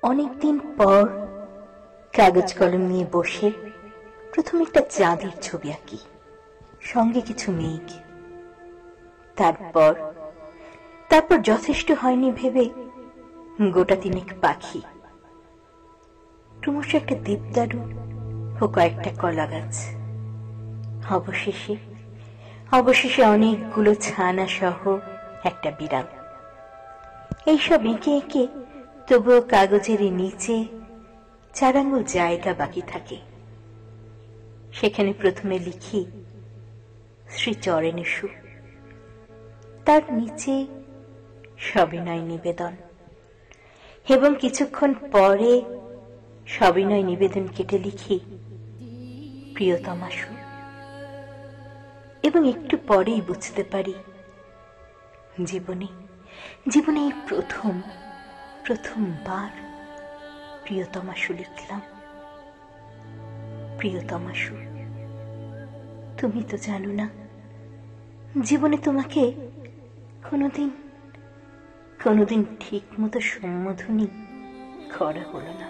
অনেকদিন পর কাগজ কলম নিয়ে বসে প্রথম একটা চাঁদের ছবি আঁকি, সঙ্গে কিছু মেঘ। তারপর যথেষ্ট হয়নি ভেবে গোটা তিনেক পাখি, ক্রমশ একটা দেবদারু ও কয়েকটা কলা গাছ। অবশেষে অনেকগুলো ছানা সহ একটা বিড়াল। এইসব এঁকে এঁকে তবুও কাগজের নিচে 4 আঙ্গুল জায়গা বাকি থাকে। সেখানে প্রথমে লিখি শ্রী চরণেষু, তার নিচে সবিনয় নিবেদন, এবং কিছুক্ষণ পরে সবিনয় নিবেদন কেটে লিখি প্রিয়তমাশু। এবং একটু পরেই বুঝতে পারি জীবনে এই প্রথমবার প্রিয়তমাশু লিখলাম। প্রিয়তমাশু, তুমি তো জানো না, জীবনে তোমাকে কোনোদিন ঠিক মতো সম্বোধনই করা হলো না।